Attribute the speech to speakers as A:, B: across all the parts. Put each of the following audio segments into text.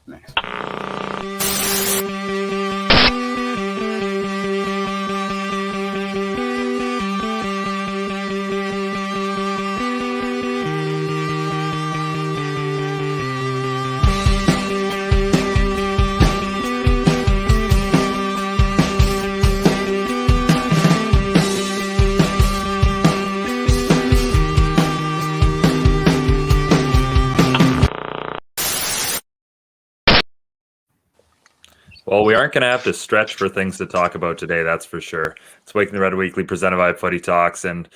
A: Nice.
B: Well, we aren't going to have to stretch for things to talk about today, that's for sure. It's Waking the Red Weekly presented by Footy Talks, and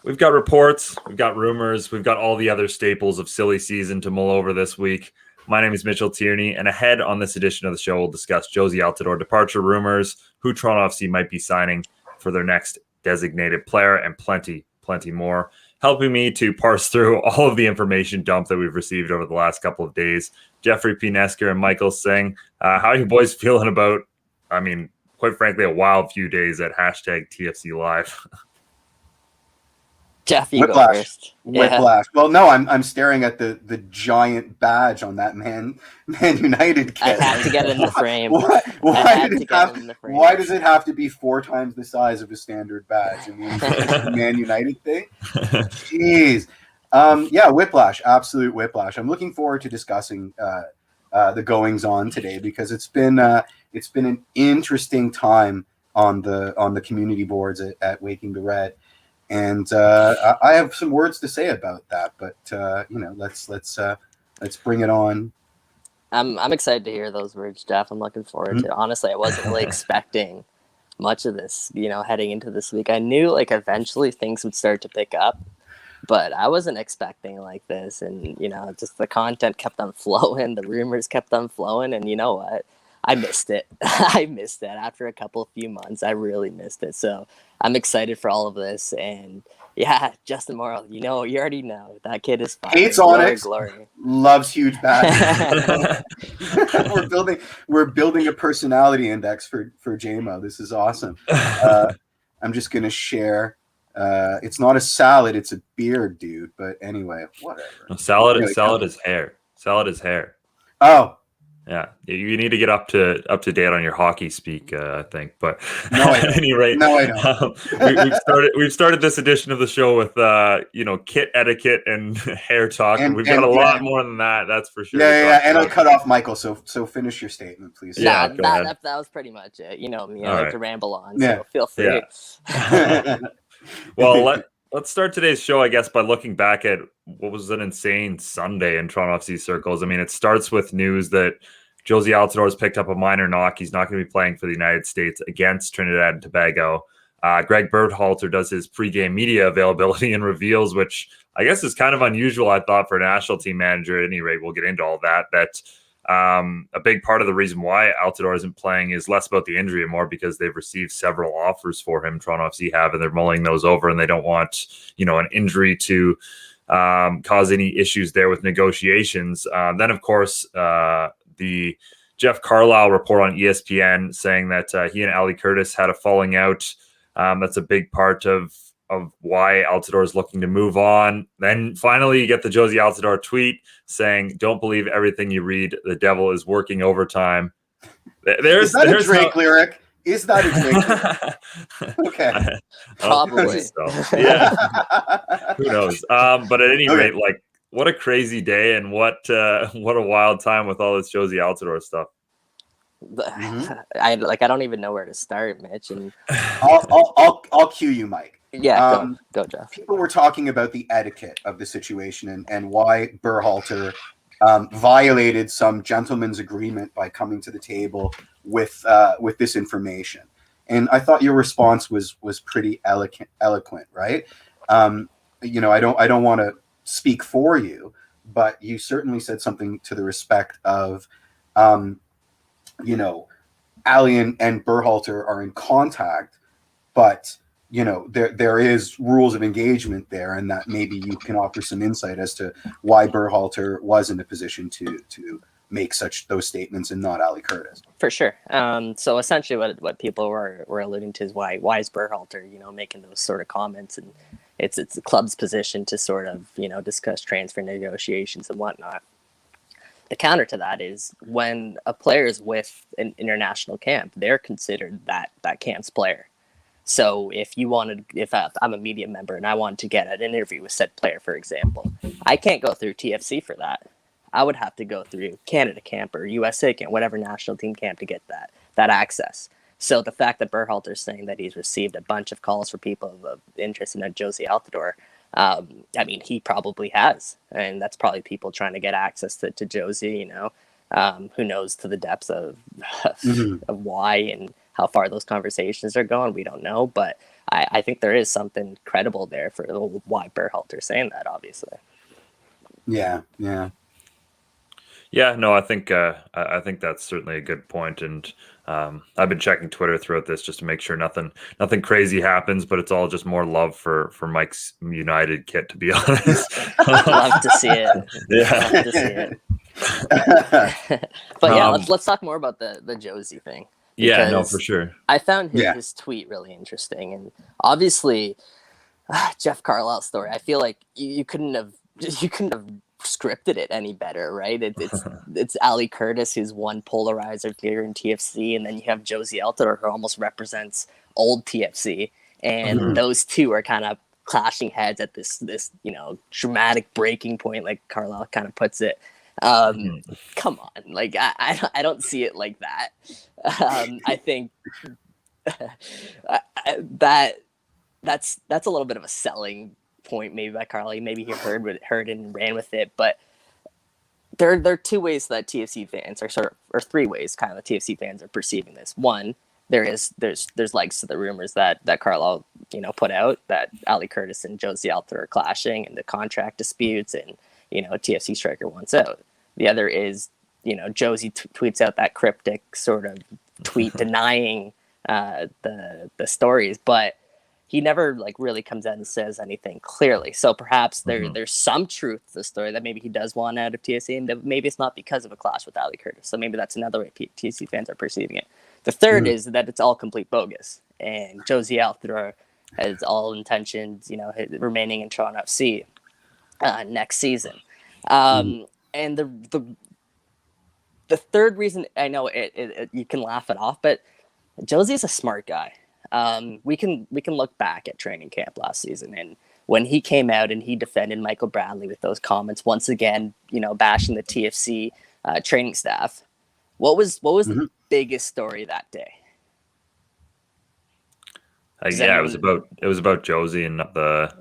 B: we've got reports, we've got rumors, we've got all the other staples of silly season to mull over this week. My name is Mitchell Tierney, and ahead on this edition of the show, we'll discuss Jozy Altidore departure rumors, who Toronto FC might be signing for their next designated player, and plenty more. Helping me to parse through all of the information dump that we've received over the last couple of days, Jeffrey P. Nesker and Michael Singh. How are you boys feeling about, quite frankly, a wild few days at hashtag TFC Live?
C: Jeff, you
A: Whiplash.
C: go first.
A: Whiplash. Yeah. Well, no, I'm staring at the giant badge on that Man United kit.
C: I had to get it in the frame.
A: Why does it have to be 4 times the size of a standard badge? I mean, the Man United thing? Jeez. Yeah, whiplash. Absolute whiplash. I'm looking forward to discussing the goings on today because it's been an interesting time on the community boards at Waking the Red. And I have some words to say about that, but let's bring it on.
C: I'm excited to hear those words, Jeff. I'm looking forward to it. Honestly, I wasn't really expecting much of this, heading into this week. I knew eventually things would start to pick up, but I wasn't expecting like this. And, just the content kept on flowing, the rumors kept on flowing, and you know what? I missed it. I missed it after a few months. I really missed it. So I'm excited for all of this. And yeah, Justin Morrow, you already know that kid is fine.
A: Hates Onyx, loves huge badges. We're building a personality index for JMO. This is awesome. I'm just gonna share. It's not a salad, it's a beard, dude. But anyway, whatever.
B: No, salad is hair. Salad is hair.
A: Oh.
B: Yeah, you need to get up to date on your hockey speak, I think. But
A: no,
B: at any rate,
A: no, I don't.
B: We've started this edition of the show with kit etiquette and hair talk, and we've got a lot more than that. That's for sure.
A: Yeah. And I'll cut off Michael. So finish your statement, please.
C: Yeah, that was pretty much it. You know me, I like to ramble on. So feel free.
B: Yeah. Well, let's start today's show, I guess, by looking back at what was an insane Sunday in Toronto FC circles. I mean, it starts with news that Jozy Altidore has picked up a minor knock. He's not going to be playing for the United States against Trinidad and Tobago. Greg Berhalter does his pregame media availability and reveals, which I guess is kind of unusual, I thought, for a national team manager. At any rate, we'll get into all that. A big part of the reason why Altidore isn't playing is less about the injury and more because they've received several offers for him. Toronto FC have, and they're mulling those over, and they don't want, an injury to cause any issues there with negotiations. Then, of course, the Jeff Carlisle report on ESPN saying that he and Ali Curtis had a falling out. That's a big part of why Altidore is looking to move on. Then finally, you get the Jozy Altidore tweet saying, "Don't believe everything you read. The devil is working overtime."
A: Is that a Drake lyric? Is that a Drake lyric? Okay.
C: Probably.
B: So. Yeah. Who knows? But at any rate, what a crazy day and what a wild time with all this Jozy Altidore stuff.
C: I don't even know where to start, Mitch. And
A: I'll cue you, Mike.
C: Yeah, go, Jeff.
A: People were talking about the etiquette of the situation and why Berhalter violated some gentleman's agreement by coming to the table with this information. And I thought your response was pretty eloquent, right? I don't want to speak for you, but you certainly said something to the respect of, Ali and Berhalter are in contact, but there is rules of engagement there, and that maybe you can offer some insight as to why Berhalter was in a position to make those statements and not Ali Curtis.
C: For sure. So essentially what people were alluding to is why is Berhalter, making those sort of comments, and it's the club's position to sort of, discuss transfer negotiations and whatnot. the counter to that is when a player is with an international camp, they're considered that camp's player. So if I'm a media member and I wanted to get an interview with said player, for example, I can't go through TFC for that. I would have to go through Canada camp or USA camp, whatever national team camp to get that access. So the fact that Berhalter's saying that he's received a bunch of calls for people of interest in Jozy Altidore, I mean, he probably has, and that's probably people trying to get access to Jozy. You know, who knows to the depths of why and how far those conversations are going. We don't know, but I think there is something credible there for why Berhalter's saying that. Obviously,
A: yeah.
B: Yeah, no, I think that's certainly a good point, and I've been checking Twitter throughout this just to make sure nothing crazy happens, but it's all just more love for Mike's United kit, to be honest.
C: Love to see it.
B: Yeah,
C: love to see it. But yeah, let's talk more about the Jozy thing.
B: Yeah, no, for sure.
C: I found his tweet really interesting, and obviously, Jeff Carlisle's story. I feel like you couldn't have scripted it any better, right? It's Ali Curtis, who's one polarizer here in TFC, and then you have Jozy Altidore, who almost represents old TFC, and those two are kind of clashing heads at this dramatic breaking point, like Carlisle kind of puts it. Come on, like I don't see it like that. I think that's a little bit of a selling point maybe by Carly. Maybe he heard it and ran with it, but there are two ways that TFC fans or three ways kind of the TFC fans are perceiving this. One, there's legs to the rumors that Carlisle put out that Ali Curtis and Jozy Altidore are clashing and the contract disputes and TFC striker wants out. The other is Jozy tweets out that cryptic sort of tweet denying the stories, but he never really comes out and says anything clearly. So perhaps there's some truth to the story that maybe he does want out of TFC, and that maybe it's not because of a clash with Ali Curtis. So maybe that's another way TFC fans are perceiving it. The third is that it's all complete bogus, and Jozy Altidore has all intentions, remaining in Toronto FC next season. And the third reason, I know you can laugh it off, but Jozy is a smart guy. We can look back at training camp last season, and when he came out and he defended Michael Bradley with those comments, once again, bashing the TFC training staff. What was the biggest story that day?
B: It was about Jozy and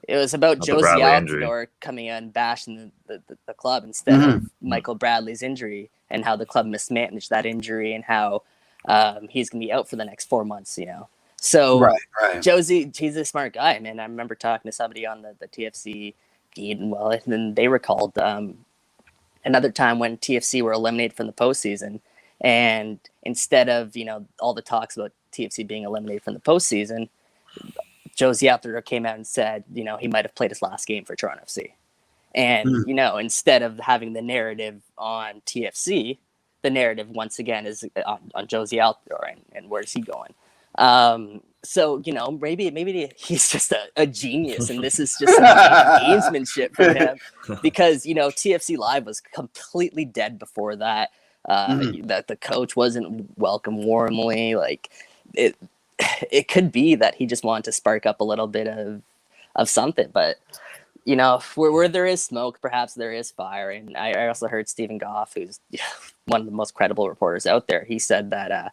C: it was about Jozy Altidore coming out and bashing the club instead of Michael Bradley's injury and how the club mismanaged that injury and how he's gonna be out for the next 4 months. So
A: right.
C: Jozy, he's a smart guy, man. I remember talking to somebody on the TFC feed, and then they recalled another time when TFC were eliminated from the postseason, and instead of all the talks about TFC being eliminated from the postseason, Jozy Altidore came out and said he might have played his last game for Toronto FC, and instead of having the narrative on TFC, the narrative once again is on Jozy Altidore and where's he going. So maybe he's just a genius, and this is just some gamesmanship for him, because TFC Live was completely dead before that. That the coach wasn't welcomed warmly. Like it could be that he just wanted to spark up a little bit of something, but where there is smoke, perhaps there is fire. And I also heard Stephen Goff, who's one of the most credible reporters out there. He said that.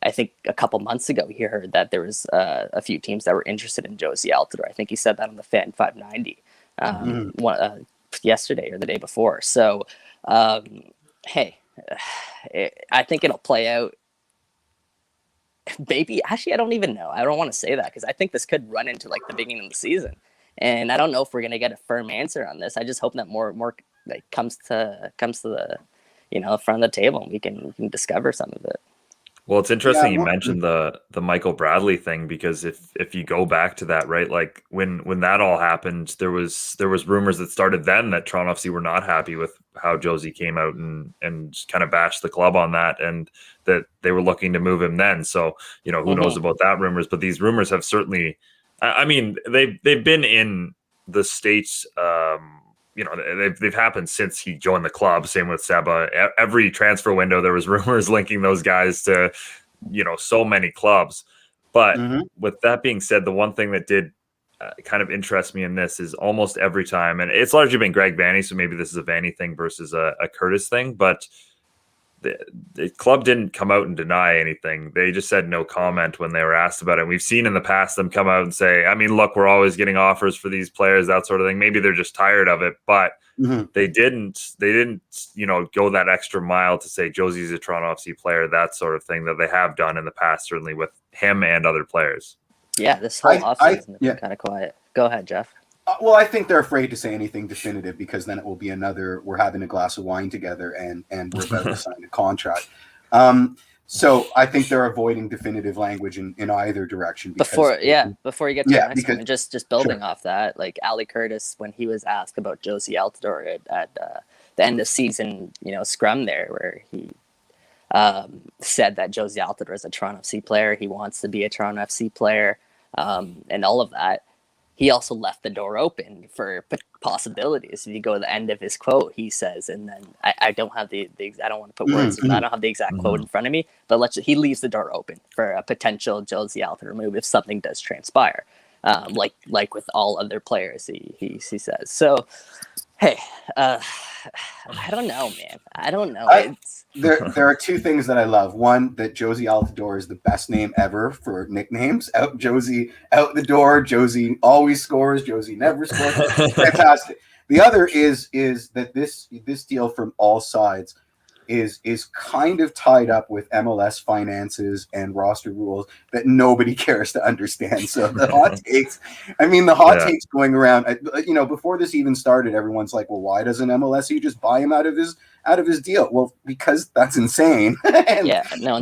C: I think a couple months ago, he heard that there was a few teams that were interested in Jozy Altidore. I think he said that on the Fan 590 yesterday or the day before. So, hey, I think it'll play out. Maybe, actually, I don't even know. I don't want to say that because I think this could run into the beginning of the season, and I don't know if we're gonna get a firm answer on this. I just hope that more comes to the front of the table, and we can discover some of it.
B: Well, it's interesting you mentioned the Michael Bradley thing, because if you go back to that, right, like when that all happened, there was rumors that started then that Toronto FC were not happy with how Jozy came out and kind of bashed the club on that, and that they were looking to move him then. So who knows about that rumors, but these rumors have certainly, I mean, they've been in the States they've happened since he joined the club. Same with Seba. Every transfer window, there was rumors linking those guys to, so many clubs. But with that being said, the one thing that did kind of interest me in this is almost every time, and it's largely been Greg Vanney, so maybe this is a Vanney thing versus a Curtis thing, but the club didn't come out and deny anything. They just said no comment when they were asked about it. And we've seen in the past them come out and say, I mean, look, we're always getting offers for these players, that sort of thing. Maybe they're just tired of it, but they didn't, go that extra mile to say Josie's a Toronto FC player, that sort of thing that they have done in the past, certainly with him and other players.
C: Yeah, this whole offseason has been kind of quiet. Go ahead, Jeff.
A: Well, I think they're afraid to say anything definitive because then it will be another, we're having a glass of wine together and we're about to sign a contract. So I think they're avoiding definitive language in either direction.
C: Before you get to the next one, just building off that, like Ali Curtis, when he was asked about Josie Altidore at the end of season, scrum there, where he said that Josie Altidore is a Toronto FC player. He wants to be a Toronto FC player and all of that. He also left the door open for possibilities. If you go to the end of his quote, he says, and then I don't have I don't want to put words, I don't have the exact quote in front of me, but he leaves the door open for a potential Josie Altidore move if something does transpire, like with all other players, he says. So, hey, I don't know, man. I don't know.
A: There are two things that I love. One, that Josie Altidore is the best name ever for nicknames. Josie out the door. Josie always scores. Josie never scores. Fantastic. The other is that this deal from all sides is kind of tied up with MLS finances and roster rules that nobody cares to understand. So the hot takes, takes going around, before this even started, everyone's like, well, why doesn't MLSE just buy him out of his deal? Well, because that's insane. And then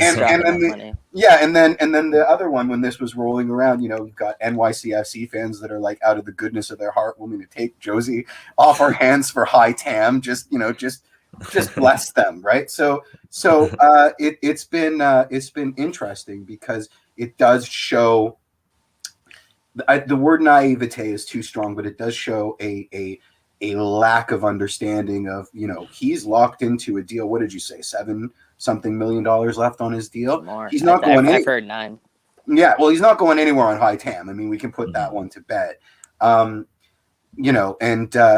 A: the other one, when this was rolling around, you've got NYCFC fans that are like, out of the goodness of their heart, willing to take Josie off our hands for high TAM, just bless them, right? So it's been interesting because it does show. The word naivete is too strong, but it does show a lack of understanding of he's locked into a deal. What did you say? $7-something million left on his deal.
C: More.
A: He's not going.
C: I've heard 9.
A: Yeah, well, he's not going anywhere on high TAM. I mean, we can put that one to bed.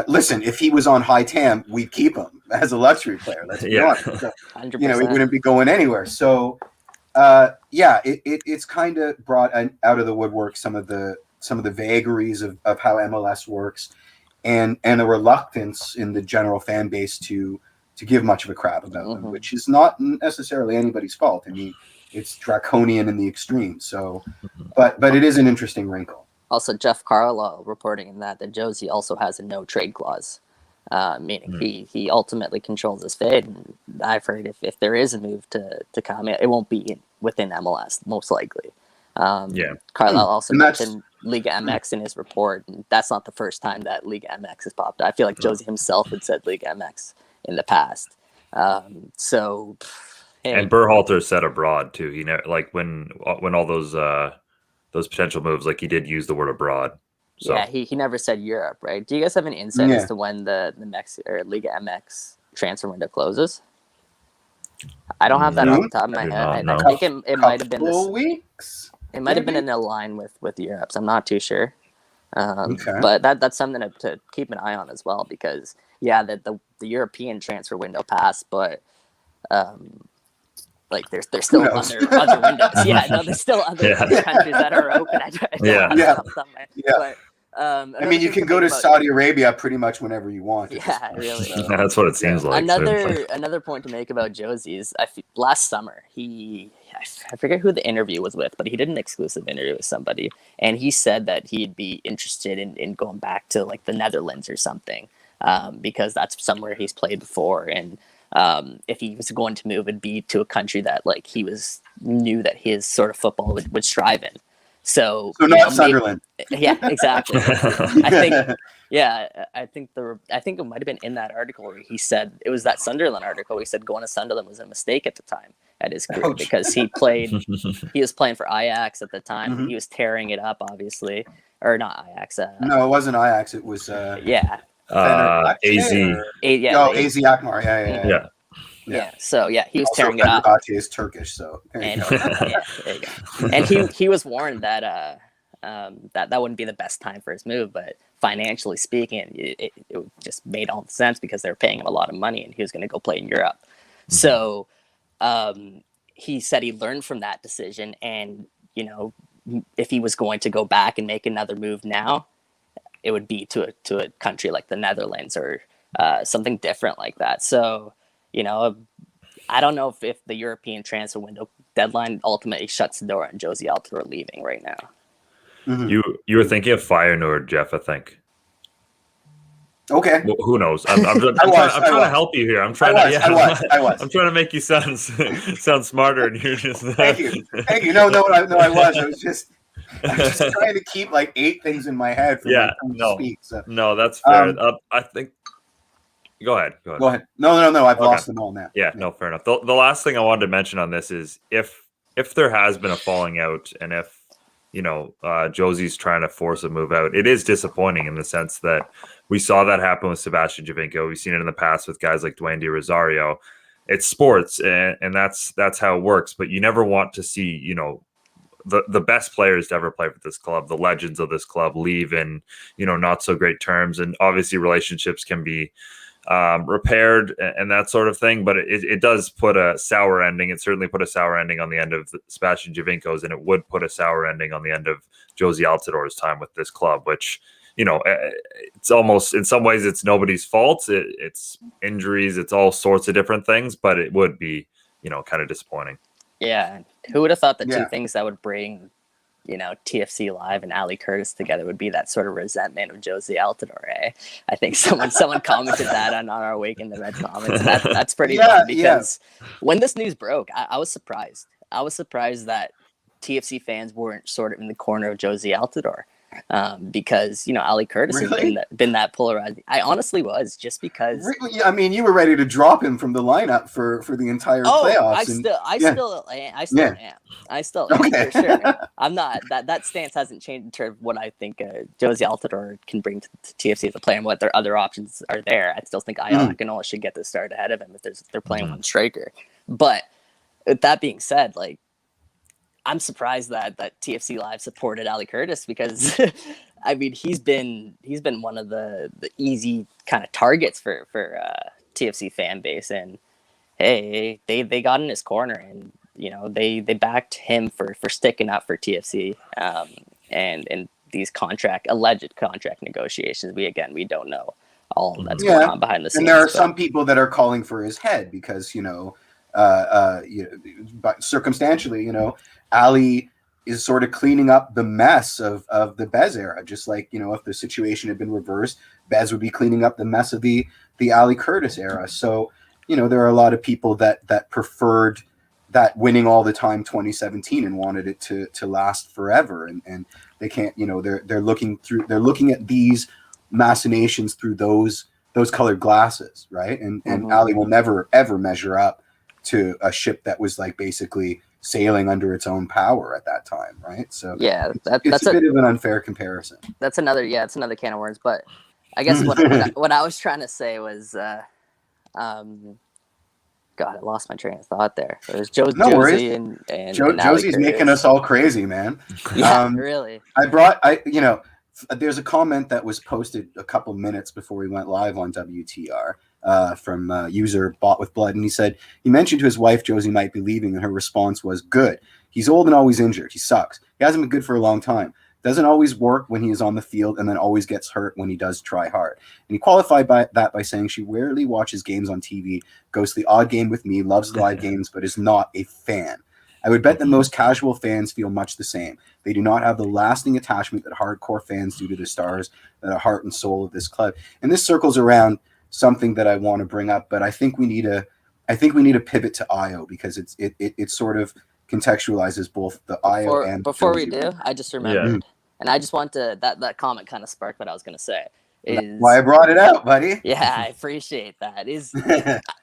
A: Listen, if he was on high TAM, we'd keep him as a luxury player. Let's be honest. So, he wouldn't be going anywhere. So, it's kind of brought out of the woodwork some of the vagaries of how MLS works, and a reluctance in the general fan base to give much of a crap about them, which is not necessarily anybody's fault. I mean, it's draconian in the extreme. So, but it is an interesting wrinkle.
C: Also, Jeff Carlisle reporting in that Josie also has a no trade clause, meaning he ultimately controls his fate. And I've heard if there is a move to come, it won't be within MLS, most likely. Carlisle also mentioned Liga MX in his report, and that's not the first time that Liga MX has popped up. I feel like Josie himself had said Liga MX in the past. And
B: Berhalter said abroad too. When all those potential moves, like he did use the word abroad. So. Yeah,
C: he never said Europe, right? Do you guys have any insight as to when the Liga MX transfer window closes? I don't have that off the top of my head. I think it might have been
A: weeks.
C: It might have been in a line with Europe. So I'm not too sure. But that's something to keep an eye on as well, because the European transfer window passed, but there's still other windows. There's still other countries that are open. But,
A: you can go to Saudi Arabia pretty much whenever you want.
C: Yeah, really.
B: That's what it seems like.
C: Another point to make about Josie is last summer I forget who the interview was with, but he did an exclusive interview with somebody, and he said that he'd be interested in going back to the Netherlands or something, because that's somewhere he's played before, and if he was going to move, it'd be to a country that he knew that his sort of football would strive in. So
A: not Sunderland.
C: Yeah, exactly. I think it might have been in that article where he said, it was that Sunderland article. He said going to Sunderland was a mistake at the time at his career because he was playing for Ajax at the time. He was tearing it up, obviously, or not Ajax.
A: No, it wasn't Ajax. It was
B: AZ.
A: AZ Akmar.
B: Yeah.
C: So he was
A: also,
C: tearing it up.
A: Fenerbahce is Turkish, so
C: And there you go. And he was warned that that wouldn't be the best time for his move, but financially speaking, it just made all the sense because they were paying him a lot of money, and he was going to go play in Europe. Mm-hmm. So he said he learned from that decision, and if he was going to go back and make another move now, it would be to a country like the Netherlands or something different like that. So, I don't know if the European transfer window deadline ultimately shuts the door on Jozy Altidore leaving right now.
B: Mm-hmm. You were thinking of Feyenoord, Jeff, I think.
A: Okay.
B: Well, who knows? I'm trying to help you here. I'm trying to make you sound smarter, and you're just.
A: Thank you. No, I was. I was just trying to keep like 8 things in my head for my turn to speak. So.
B: No, that's fair. I think. Go ahead.
A: No. I've lost them all now.
B: Yeah, no, fair enough. The last thing I wanted to mention on this is if there has been a falling out, and if Jozy's trying to force a move out, it is disappointing in the sense that we saw that happen with Sebastian Giovinco. We've seen it in the past with guys like Dwayne De Rosario. It's sports, and that's how it works. But you never want to see the best players to ever play for this club, the legends of this club, leave in not so great terms. And obviously relationships can be repaired and that sort of thing, but it does put a sour ending. It certainly put a sour ending on the end of Sebastian Giovinco's, and it would put a sour ending on the end of Jozy Altidore's time with this club, which it's almost, in some ways, it's nobody's fault. It's injuries, it's all sorts of different things, but it would be kind of disappointing.
C: Yeah, who would have thought the two things that would bring TFC Live and Ali Curtis together would be that sort of resentment of Jozy Altidore. Eh? I think someone commented that on our Wake in the Red comments. And that's pretty fun because when this news broke, I was surprised. I was surprised that TFC fans weren't sort of in the corner of Jozy Altidore. Because Ali Curtis has been that polarizing. I honestly was, just because.
A: I mean, you were ready to drop him from the lineup for the entire playoffs.
C: I still am for sure. I'm not that stance hasn't changed in terms of what I think Jozy Altidore can bring to TFC as a player and what their other options are there. I still think Akinol should get the start ahead of him if they're playing one striker. But with that being said, I'm surprised that TFC Live supported Ali Curtis because, I mean, he's been one of the easy kind of targets for TFC fan base, and hey, they got in his corner, and they backed him for sticking up for TFC, and these alleged contract negotiations. We don't know all that's going on behind the scenes.
A: And there are some people that are calling for his head because but circumstantially, Ali is sort of cleaning up the mess of the Bez era, just like, if the situation had been reversed, Bez would be cleaning up the mess of the Ali Curtis era. So, there are a lot of people that preferred that winning all the time 2017 and wanted it to last forever. And they can't, they're looking at these machinations through those colored glasses, right? And Ali will never ever measure up to a ship that was basically sailing under its own power at that time, right? So that's a bit of an unfair comparison.
C: It's another can of worms. But I guess what I was trying to say was, God, I lost my train of thought there. It was Jozy and
A: Jozy's making us all crazy, man.
C: Yeah, really.
A: There's a comment that was posted a couple minutes before we went live on WTR from user Bought with Blood, and he said he mentioned to his wife Jozy might be leaving, and her response was, "Good. He's old and always injured. He sucks. He hasn't been good for a long time. Doesn't always work when he is on the field, and then always gets hurt when he does try hard." And he qualified by saying she rarely watches games on TV, goes to the odd game with me, loves live games, but is not a fan. I would bet that most casual fans feel much the same. They do not have the lasting attachment that hardcore fans do to the stars that are heart and soul of this club. And this circles around something that I want to bring up, but I think we need to pivot to Io because it sort of contextualizes both the Io and
C: before we do, I just remembered, and I just want to that comment kind of sparked what I was going to say. Is
A: why I brought it out, buddy.
C: Yeah, I appreciate that.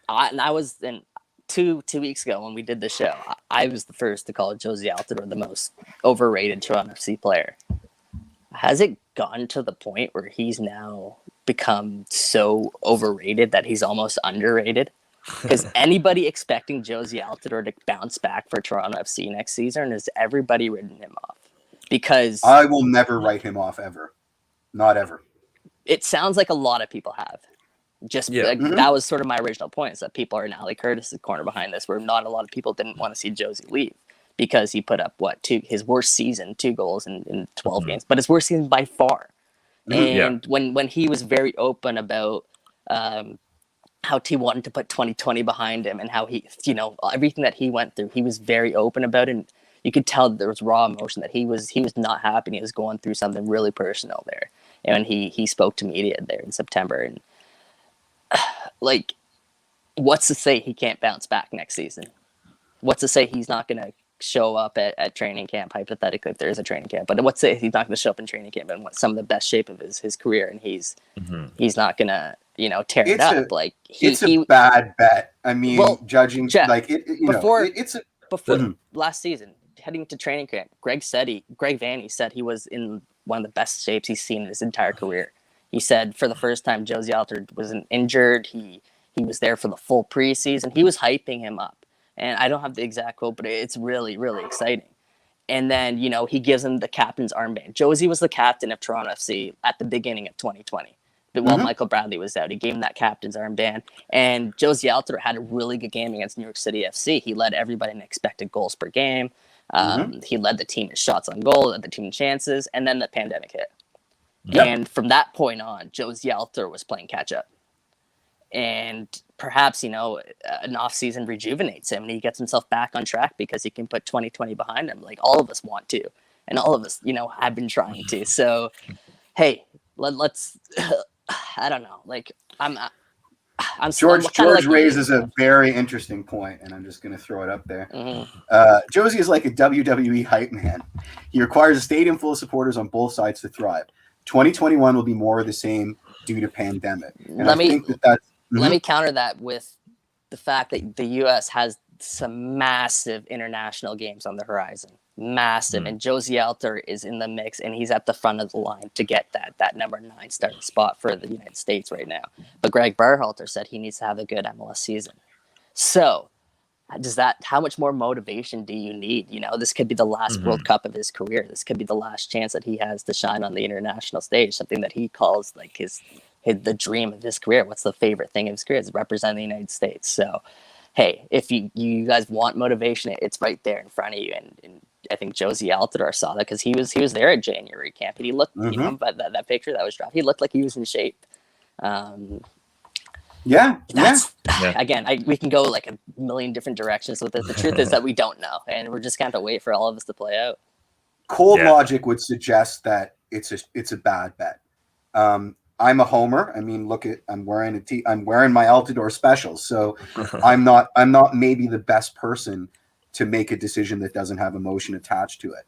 C: I was in. Two weeks ago when we did the show, I was the first to call Jozy Altidore the most overrated Toronto FC player. Has it gotten to the point where he's now become so overrated that he's almost underrated? Because anybody expecting Josie Altidore to bounce back for Toronto FC next season, has everybody written him off? Because
A: I will never write him off ever. Not ever.
C: It sounds like a lot of people have. That was sort of my original point, is that people are now like Curtis's corner behind this, where not a lot of people didn't want to see Josie leave because he put up his worst season, 2 goals in 12 games, but his worst season by far. And when he was very open about how he wanted to put 2020 behind him and how he, everything that he went through, he was very open about it. And you could tell there was raw emotion that he was not happy. And he was going through something really personal there. And he spoke to media there in September. And like, what's to say he can't bounce back next season? What's to say he's not going to show up at training camp, hypothetically, if there is a training camp? But what's to say he's not going to show up in training camp in some of the best shape of his career, and he's not going to tear it up?
A: It's a bad bet. I mean, judging
C: Jeff,
A: before
C: last season, heading to training camp, Greg Vanney said he was in one of the best shapes he's seen in his entire career. He said for the first time Josie Altidore wasn't injured. He was there for the full preseason. He was hyping him up. And I don't have the exact quote, but it's really, really exciting. And then, he gives him the captain's armband. Josie was the captain of Toronto FC at the beginning of 2020. But while Michael Bradley was out, he gave him that captain's armband. And Josie Altidore had a really good game against New York City FC. He led everybody in expected goals per game. He led the team in shots on goal, led the team in chances, and then the pandemic hit. Yep. And from that point on, Josie Altidore was playing catch-up. And perhaps, an off-season rejuvenates him and he gets himself back on track because he can put 2020 behind him, like all of us want to. And all of us, have been trying to. So, hey, let's I don't know. Like, I'm
A: George raises a very interesting point, and I'm just going to throw it up there. Josie is like a WWE hype man. He requires a stadium full of supporters on both sides to thrive. 2021 will be more of the same due to pandemic. And I think that's...
C: Let me counter that with the fact that the U.S. has some massive international games on the horizon. Massive. And Josie Altidore is in the mix, and he's at the front of the line to get that number 9 starting spot for the United States right now. But Greg Berhalter said he needs to have a good MLS season. So how much more motivation do you need? This could be the last World Cup of his career. This could be the last chance that he has to shine on the international stage, something that he calls like the dream of his career. What's the favorite thing of his career? It's representing the United States. So, hey, if you guys want motivation, it's right there in front of you. And I think Josie Altidore saw that because he was there at January camp, and he looked, but that picture that was dropped, he looked like he was in shape. Again, we can go like a million different directions with it. The truth is that we don't know, and we're just going to have to wait for all of this to play out.
A: Cold logic would suggest that it's a bad bet. I'm a homer. I mean, I'm wearing my Altidore specials, so I'm not maybe the best person to make a decision that doesn't have emotion attached to it.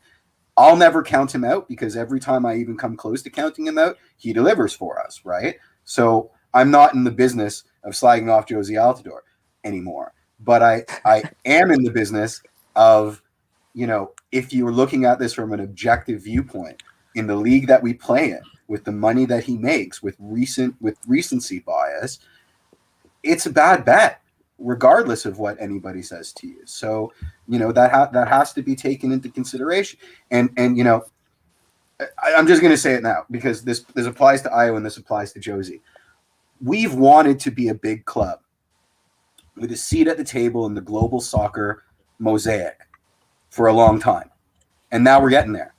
A: I'll never count him out because every time I even come close to counting him out, he delivers for us, right? So I'm not in the business of slagging off Josie Altidore anymore. But I am in the business of, if you were looking at this from an objective viewpoint, in the league that we play in, with the money that he makes, with recency bias, it's a bad bet, regardless of what anybody says to you. So, that has to be taken into consideration. And I'm just going to say it now because this applies to Iowa and this applies to Josie. We've wanted to be a big club with a seat at the table in the global soccer mosaic for a long time. And now we're getting there.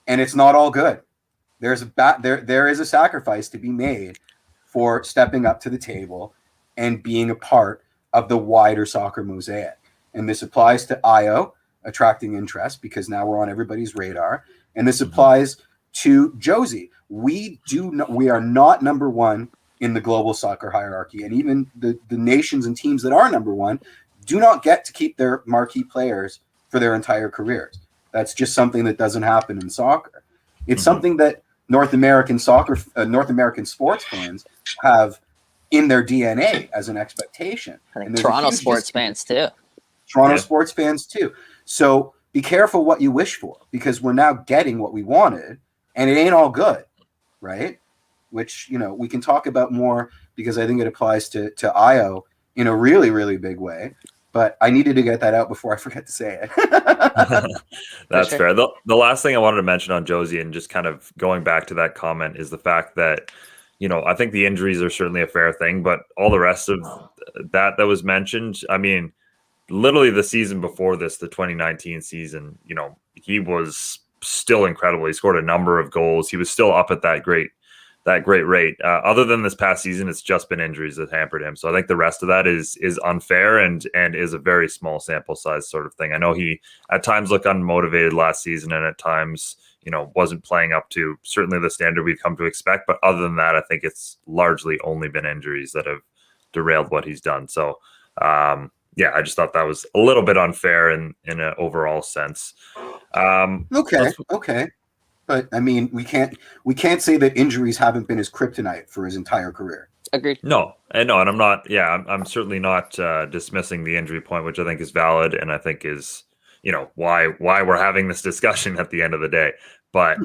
A: And it's not all good. There is a sacrifice to be made for stepping up to the table and being a part of the wider soccer mosaic. And this applies to IO, attracting interest, because now we're on everybody's radar. And this applies to Josie. We are not number one in the global soccer hierarchy. And even the nations and teams that are number one do not get to keep their marquee players for their entire careers. That's just something that doesn't happen in soccer. It's something that North American sports fans have in their DNA as an expectation.
C: I think Toronto sports fans too.
A: Sports fans too. So be careful what you wish for, because we're now getting what we wanted, and it ain't all good, right? Which, we can talk about more because I think it applies to Io in a really, really big way. But I needed to get that out before I forget to say it.
B: That's fair. The last thing I wanted to mention on Josie, and just kind of going back to that comment, is the fact that, I think the injuries are certainly a fair thing, but all the rest of that was mentioned, I mean, literally the season before this, the 2019 season, he was still incredible. He scored a number of goals. He was still up at that great rate. Other than this past season, it's just been injuries that hampered him. So I think the rest of that is unfair and is a very small sample size sort of thing. I know he at times looked unmotivated last season, and at times, wasn't playing up to certainly the standard we've come to expect. But other than that, I think it's largely only been injuries that have derailed what he's done. So, I just thought that was a little bit unfair in an overall sense.
A: Okay. But I mean, we can't say that injuries haven't been his kryptonite for his entire career.
C: Agreed.
B: No, and I'm not. Yeah, I'm certainly not dismissing the injury point, which I think is valid, and I think is why we're having this discussion at the end of the day. But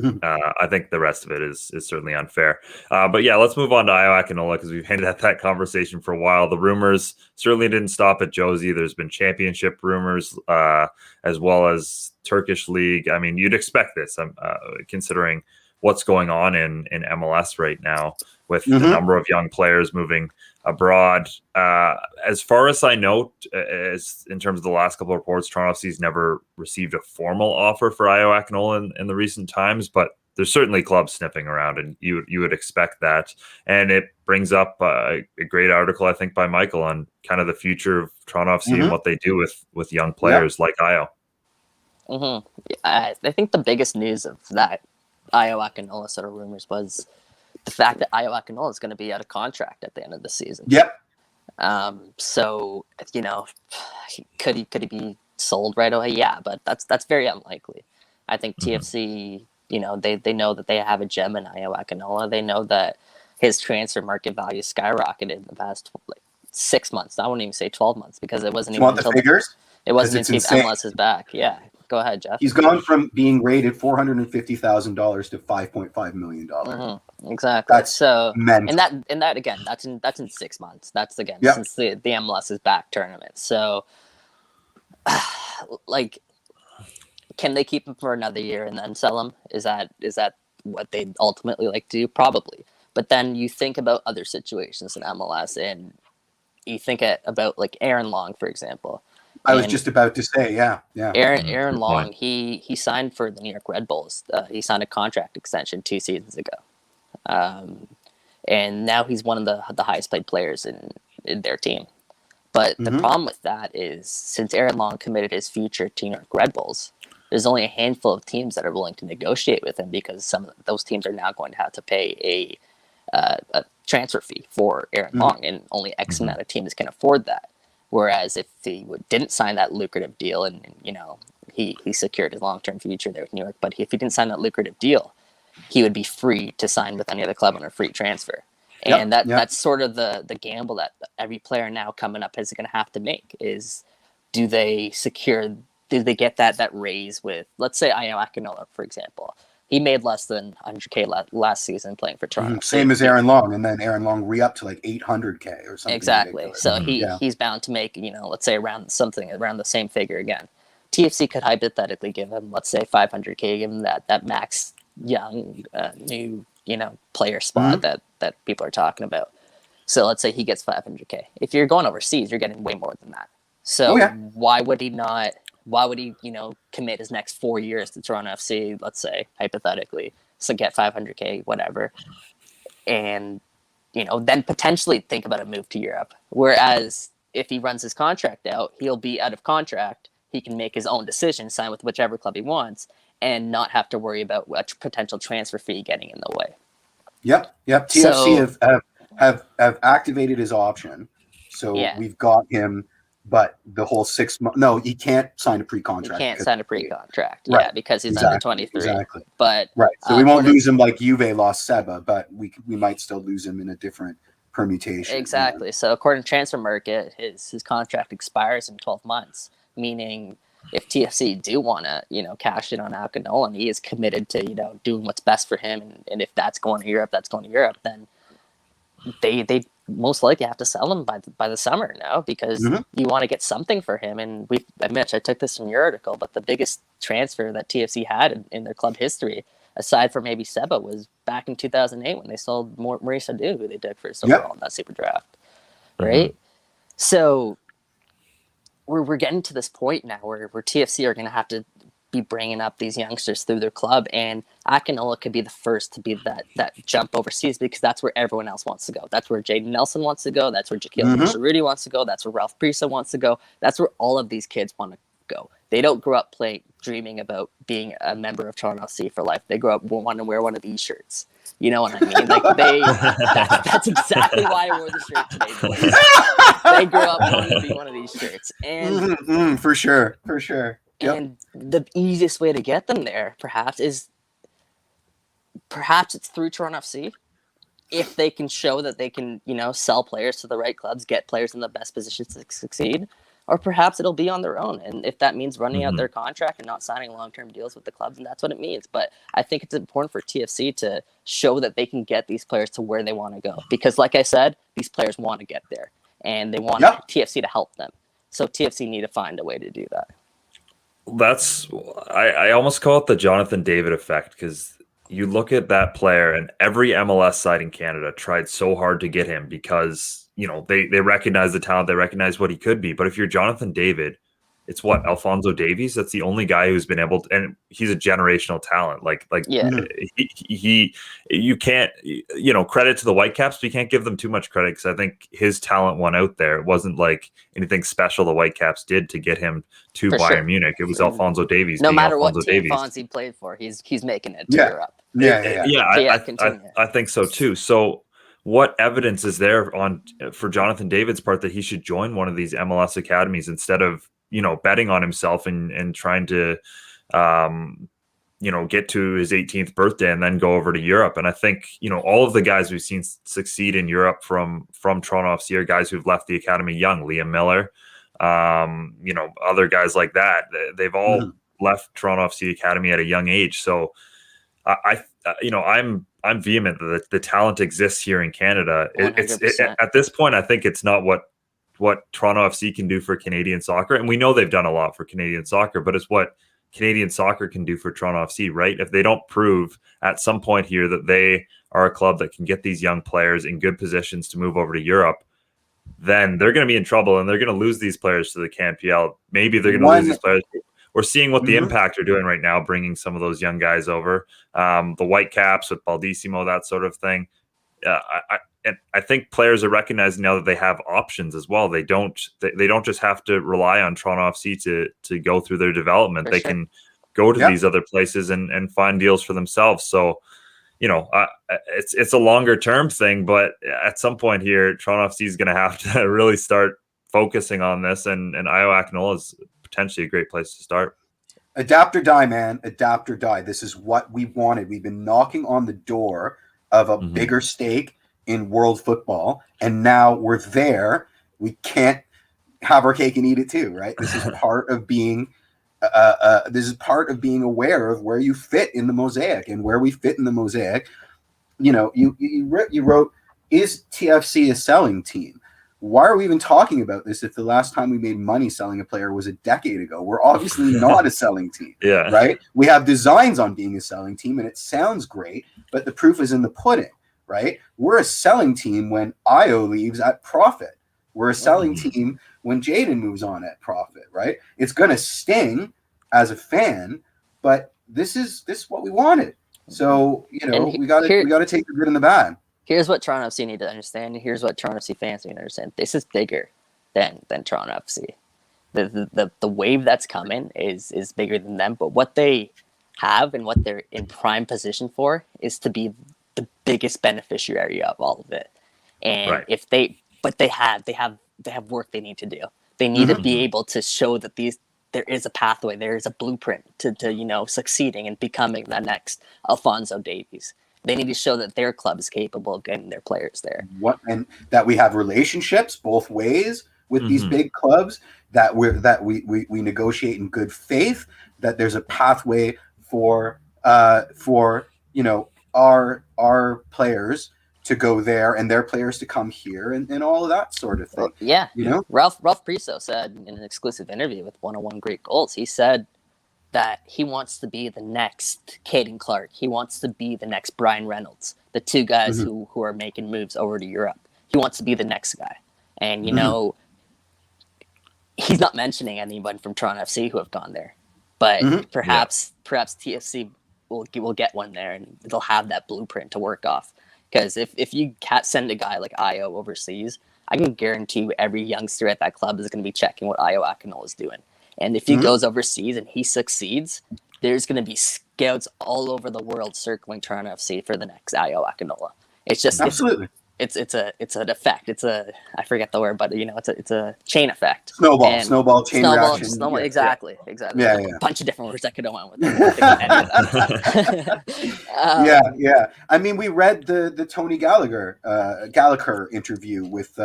B: I think the rest of it is certainly unfair. But yeah, let's move on to Io Akinola, because we've hinted at that conversation for a while. The rumors certainly didn't stop at Josie. There's been championship rumors as well as Turkish league. I mean, you'd expect this, considering what's going on in MLS right now with the number of young players moving abroad. As far as I know, as in terms of the last couple of reports, Toronto FC's never received a formal offer for Io Akinola in the recent times, but there's certainly clubs sniffing around, and you would expect that. And it brings up a great article, I think, by Michael on kind of the future of Toronto FC and what they do with young players like Io.
C: I think the biggest news of that Io Akinola sort of rumors was the fact that Io Akinola is going to be out of contract at the end of the season.
A: Yep.
C: So could he be sold right away? Yeah, but that's very unlikely. I think TFC, they know that they have a gem in Io Akinola. They know that his transfer market value skyrocketed in the past 6 months. I wouldn't even say 12 months, because it wasn't even until
A: figures.
C: It wasn't until MLS is back. Yeah. Go ahead, Jeff.
A: He's gone from being rated $450,000 to $5.5 million.
C: Exactly.
A: That's mental.
C: And that again, that's in 6 months. That's again since the MLS is back tournament. So, can they keep him for another year and then sell him? Is that what they'd ultimately like to do? Probably. But then you think about other situations in MLS, and you think about like Aaron Long, for example.
A: I was just about to say, yeah.
C: Aaron Long, he signed for the New York Red Bulls. He signed a contract extension 2 seasons ago, and now he's one of the highest paid players in their team. But the problem with that is, since Aaron Long committed his future to New York Red Bulls, there's only a handful of teams that are willing to negotiate with him, because some of those teams are now going to have to pay a transfer fee for Aaron Long, and only X amount of teams can afford that. Whereas if he didn't sign that lucrative deal, and he secured his long-term future there with New York, but if he didn't sign that lucrative deal, he would be free to sign with any other club on a free transfer. And that's sort of the gamble that every player now coming up is going to have to make, is do they get that raise with, let's say, Io Akinola, for example. He made less than 100K last season playing for Toronto.
A: Same as Aaron Long, and then Aaron Long re-upped to like 800K or something.
C: Exactly.
A: Ridiculous.
C: So he's bound to make, let's say around the same figure again. TFC could hypothetically give him, let's say, 500K, give him that max young new player spot that people are talking about. So let's say he gets 500K. If you're going overseas, you're getting way more than that. So why would he not? Why would he, commit his next 4 years to Toronto FC, let's say, hypothetically, so get 500K, whatever, and, then potentially think about a move to Europe. Whereas if he runs his contract out, he'll be out of contract. He can make his own decision, sign with whichever club he wants, and not have to worry about a potential transfer fee getting in the way.
A: Yep. TFC have activated his option, so we've got him. But the whole 6 months, no, he can't sign a pre-contract.
C: He can't sign a pre-contract, because he's
A: under
C: 23.
A: Exactly.
C: But
A: so we won't lose him like Juve lost Seba, but we might still lose him in a different permutation.
C: Exactly. So according to Transfer Market, his contract expires in 12 months, meaning if TFC do want to, cash in on Akinola, and he is committed to, doing what's best for him, and if that's going to Europe, then they most likely have to sell him by the summer now, because you want to get something for him. And Mitch, I took this from your article, but the biggest transfer that TFC had in their club history, aside from maybe Seba, was back in 2008 when they sold Maurice Adu, who they took first overall in that super draft, right? So we're getting to this point now where TFC are going to have to be bringing up these youngsters through their club, and Akinola could be the first to be that jump overseas, because that's where everyone else wants to go. That's where Jaden Nelson wants to go. That's where Jaquil Rudy wants to go. That's where Ralph Priesta wants to go. That's where all of these kids want to go. They don't grow up dreaming about being a member of Toronto FC for life. They grow up wanting to wear one of these shirts. You know what I mean? Like that's exactly why I wore the shirt today, boys. They grew up wanting to be one of these shirts, and
A: for sure. Yep.
C: And the easiest way to get them there, perhaps it's through Toronto FC. If they can show that they can, sell players to the right clubs, get players in the best positions to succeed, or perhaps it'll be on their own. And if that means running out their contract and not signing long-term deals with the clubs, and that's what it means. But I think it's important for TFC to show that they can get these players to where they want to go. Because like I said, these players want to get there, and they want TFC to help them. So TFC need to find a way to do that.
B: I almost call it the Jonathan David effect, because you look at that player and every MLS side in Canada tried so hard to get him because, they recognize the talent, they recognize what he could be. But if you're Jonathan David, it's Alphonso Davies. That's the only guy who's been able to, and he's a generational talent. You can't, credit to the Whitecaps, but you can't give them too much credit, because I think his talent won out there. It wasn't like anything special the Whitecaps did to get him to Bayern Munich. It was Alphonso Davies.
C: No matter what team Fonzie played for, he's making it to Europe.
B: I think so too. So what evidence is there for Jonathan David's part that he should join one of these MLS academies instead of betting on himself and trying to, get to his 18th birthday and then go over to Europe? And I think, all of the guys we've seen succeed in Europe from Toronto FC are guys who've left the academy young. Liam Miller, other guys like that. They've all left Toronto FC academy at a young age. So I'm vehement that the talent exists here in Canada. At this point, I think it's not what Toronto FC can do for Canadian soccer. And we know they've done a lot for Canadian soccer, but it's what Canadian soccer can do for Toronto FC, right? If they don't prove at some point here that they are a club that can get these young players in good positions to move over to Europe, then they're going to be in trouble, and they're going to lose these players to the CanPL. Maybe they're going to lose these players. We're seeing what the Impact are doing right now, bringing some of those young guys over. The Whitecaps with Baldissimo, that sort of thing. I think players are recognizing now that they have options as well. They don't just have to rely on Toronto FC to go through their development. They can go to these other places and find deals for themselves. So, it's a longer term thing, but at some point here, Toronto FC is going to have to really start focusing on this, and Ayo Akinola is potentially a great place to start.
A: Adapt or die, man. Adapt or die. This is what we wanted. We've been knocking on the door of a bigger stake in world football, and now we're there. We can't have our cake and eat it too, right? This is part of being aware of where you fit in the mosaic, and where we fit in the mosaic. You wrote, is TFC a selling team? Why are we even talking about this if the last time we made money selling a player was a decade ago? We're obviously not a selling team, right? We have designs on being a selling team, and it sounds great, but the proof is in the pudding, right? We're a selling team when Ayo leaves at profit. We're a selling team when Jaden moves on at profit, right? It's going to sting as a fan, but this is what we wanted. So, we got to take the good and the bad.
C: Here's what Toronto FC need to understand. Here's what Toronto FC fans need to understand. This is bigger than Toronto FC. The wave that's coming is bigger than them. But what they have and what they're in prime position for is to be the biggest beneficiary of all of it. And they have work they need to do. They need to be able to show that there is a pathway, there is a blueprint to succeeding and becoming the next Alphonso Davies. They need to show that their club is capable of getting their players there.
A: And that we have relationships both ways with these big clubs. that we negotiate in good faith, that there's a pathway for our players to go there and their players to come here and all of that sort of thing.
C: Well, yeah. Ralph Priso said in an exclusive interview with 101 Great Goals, he said that he wants to be the next Caden Clark. He wants to be the next Brian Reynolds, the two guys who are making moves over to Europe. He wants to be the next guy. And, he's not mentioning anyone from Toronto FC who have gone there. But perhaps TFC will get one there, and they'll have that blueprint to work off. Because if you can't send a guy like Io overseas, I can guarantee you every youngster at that club is going to be checking what Io Akinola is doing. And if he goes overseas and he succeeds, there's going to be scouts all over the world circling Toronto FC for the next Io Akinola. It's just
A: absolutely.
C: It's an effect. I forget the word, but it's a chain effect.
A: Snowball chain reaction.
C: Snowball. Exactly.
A: Yeah,
C: a bunch of different words I could go on with.
A: Yeah. I mean, we read the Tony Gallagher interview with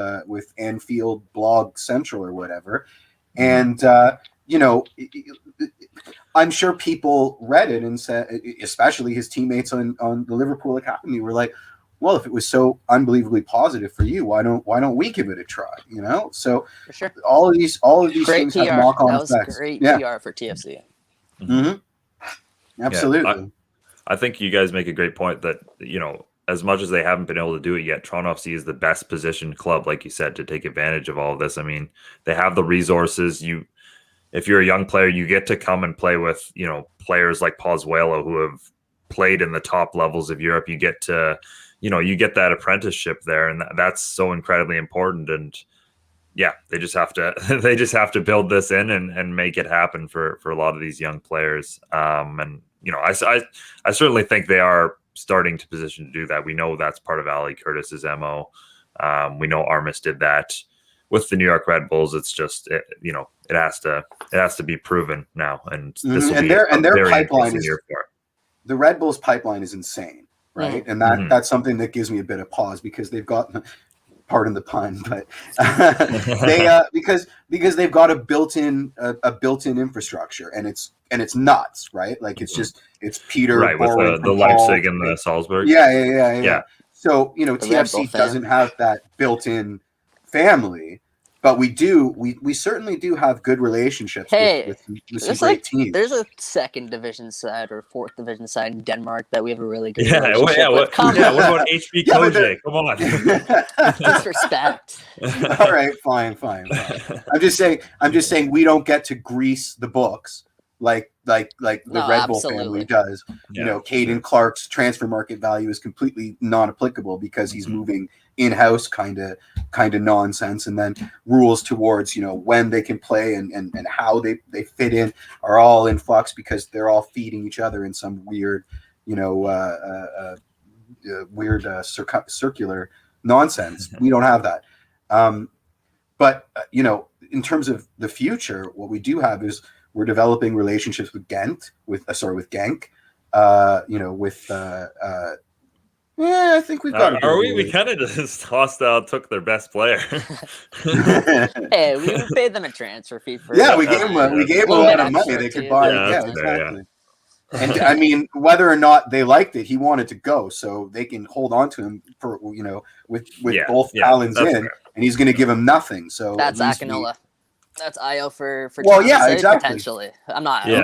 A: Anfield Blog Central or whatever, and I'm sure people read it and said, especially his teammates on the Liverpool Academy, were like, well, if it was so unbelievably positive for you, why don't we give it a try? So
C: for sure.
A: all of these
C: great
A: things
C: PR.
A: have knock-on
C: effects. That was great PR for TFC.
A: Absolutely.
B: Yeah, I think you guys make a great point that as much as they haven't been able to do it yet, Toronto FC is the best positioned club, like you said, to take advantage of all of this. I mean, they have the resources. If you're a young player, you get to come and play with players like Pozuelo who have played in the top levels of Europe. You get to you get that apprenticeship there, and that's so incredibly important. And yeah, they just have to build this in and make it happen for a lot of these young players. And I certainly think they are starting to position to do that. We know that's part of Ali Curtis's MO. We know Armis did that with the New York Red Bulls. It's just it has to be proven now, and this will be their pipeline is
A: the Red Bulls pipeline is insane. Right. And that's something that gives me a bit of pause, because they've got, pardon the pun, but because they've got a built-in infrastructure, and it's nuts, right? Like it's Peter,
B: right, with the Leipzig and the Salzburg.
A: Yeah. So TFC doesn't have that built-in family, but we certainly do have good relationships with some great teams.
C: There's a second division side or fourth division side in Denmark that we have a really good relationship with.
B: What about HB Kojak? Come on.
C: Disrespect.
A: All right, fine. I'm just saying we don't get to grease the books like the Red Bull family does. Caden Clark's transfer market value is completely non-applicable because he's moving in-house kind of nonsense, and then rules towards when they can play and how they fit in are all in flux because they're all feeding each other in some weird circular nonsense. We don't have that, but in terms of the future, what we do have is we're developing relationships with Genk. I think we've got.
B: We kind of just hostile took their best player.
C: Hey, we paid them a transfer fee for.
A: Yeah, we gave them a lot of money. They could buy. Yeah, exactly. And I mean, whether or not they liked it, he wanted to go, so they can hold on to him for with both talons in, fair. And he's going to give him nothing. So
C: that's Akinola. That's Io for
A: exactly.
C: Potentially. I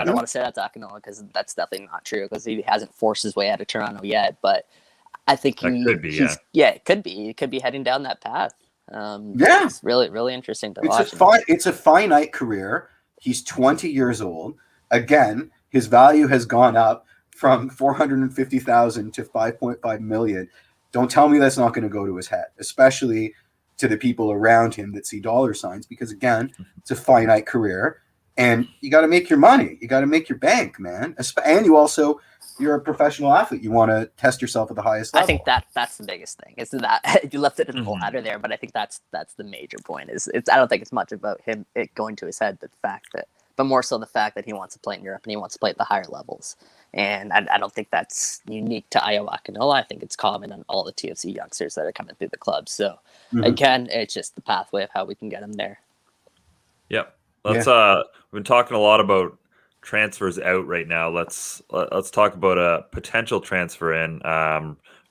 C: don't want to say that's Akinola because that's definitely not true because he hasn't forced his way out of Toronto yet, but. I think it could be. It could be. He could be heading down that path. It's really, really interesting to watch.
A: It's a finite career. He's 20 years old. Again, his value has gone up from 450,000 to 5.5 million. Don't tell me that's not going to go to his head, especially to the people around him that see dollar signs. Because again, it's a finite career, and you got to make your money. You got to make your bank, man. And you're a professional athlete. You want to test yourself at the highest level.
C: I think that's the biggest thing. It's that you left it in the ladder there, but I think that's the major point. I don't think it's much about it going to his head, but more so the fact that he wants to play in Europe and he wants to play at the higher levels. And I don't think that's unique to Io Akinola. I think it's common on all the TFC youngsters that are coming through the club. So again, it's just the pathway of how we can get him there.
B: Yep. Let's we've been talking a lot about transfers out right now. Let's talk about a potential transfer in.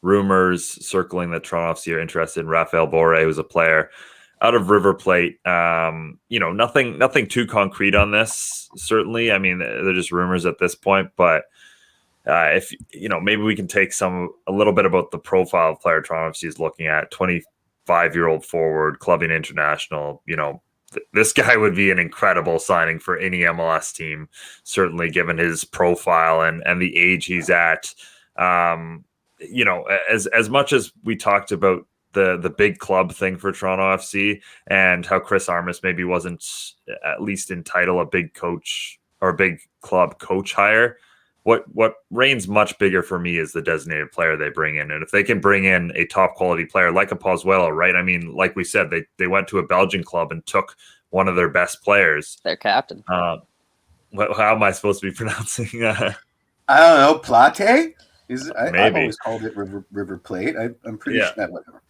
B: Rumors circling that Toronto FC are interested in Raphael Borre, who's a player out of River Plate. Nothing too concrete on this. Certainly, I mean, they're just rumors at this point. But if maybe we can take a little bit about the profile of player Toronto FC is looking at. 25-year-old forward, clubbing international. This guy would be an incredible signing for any MLS team, certainly given his profile and the age he's at. As much as we talked about the big club thing for Toronto FC and how Chris Armas maybe wasn't at least in title a big coach or a big club coach hire, what reigns much bigger for me is the designated player they bring in. And if they can bring in a top quality player like a Pozuelo, right? I mean, like we said, they went to a Belgian club and took one of their best players.
C: Their captain.
B: How am I supposed to be pronouncing
A: I don't know. Plate? I've
B: Maybe.
A: always called it River Plate. I'm pretty sure that whatever.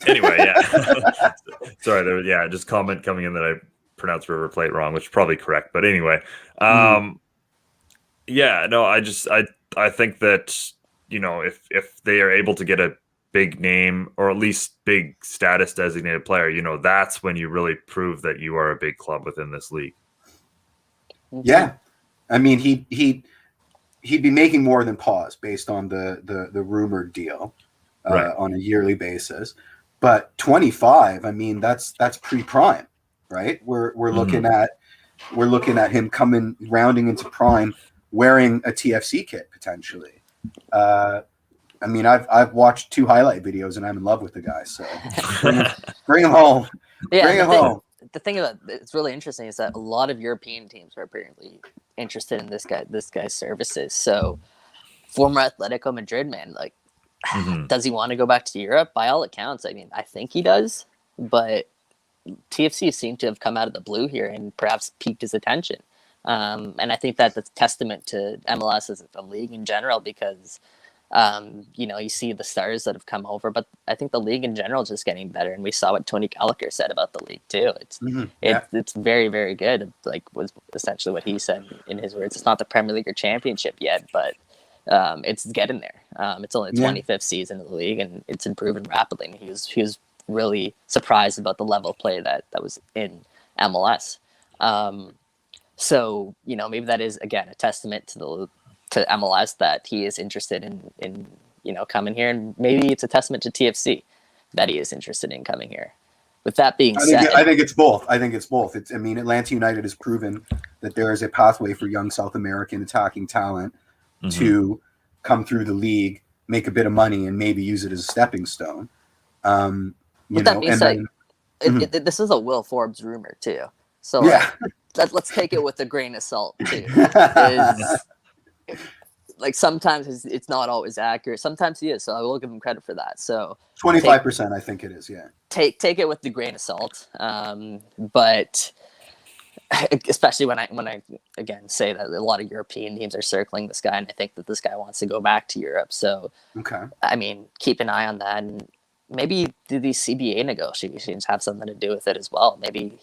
B: Anyway, yeah. Sorry, just comment coming in that I pronounced River Plate wrong, which is probably correct. But anyway, I think that if they are able to get a big name or at least big status designated player, that's when you really prove that you are a big club within this league.
A: Yeah, I mean he'd be making more than pause based on the rumored deal on a yearly basis, but 25. I mean that's pre-prime, right? We're looking at him rounding into prime, wearing a TFC kit potentially. I mean I've watched 2 highlight videos and I'm in love with the guy. So bring him home. Bring him home.
C: The thing about it's really interesting is that a lot of European teams are apparently interested in this guy's services. So former Atletico Madrid man, like, does he want to go back to Europe? By all accounts, I mean, I think he does, but TFC seem to have come out of the blue here and perhaps piqued his attention. And I think that that's a testament to MLS as a league in general, because you see the stars that have come over, but I think the league in general is just getting better. And we saw what Tony Gallagher said about the league too. It's very, very good. Like was essentially what he said in his words. It's not the Premier League or Championship yet, but it's getting there. It's only the 25th season of the league, and it's improving rapidly. And he was really surprised about the level of play that was in MLS. So maybe that is again a testament to MLS that he is interested in coming here, and maybe it's a testament to TFC that he is interested in coming here. With that being said,
A: I think it's both. Atlanta United has proven that there is a pathway for young South American attacking talent to come through the league, make a bit of money, and maybe use it as a stepping stone.
C: That being said, this is a Will Forbes rumor too. So let's take it with a grain of salt too. Like sometimes it's not always accurate. Sometimes he is. So I will give him credit for that. So
A: 25%, I think it is. Yeah.
C: Take it with the grain of salt. But especially when I again say that a lot of European teams are circling this guy, and I think that this guy wants to go back to Europe. So I mean, keep an eye on that, and maybe do these CBA negotiations have something to do with it as well? Maybe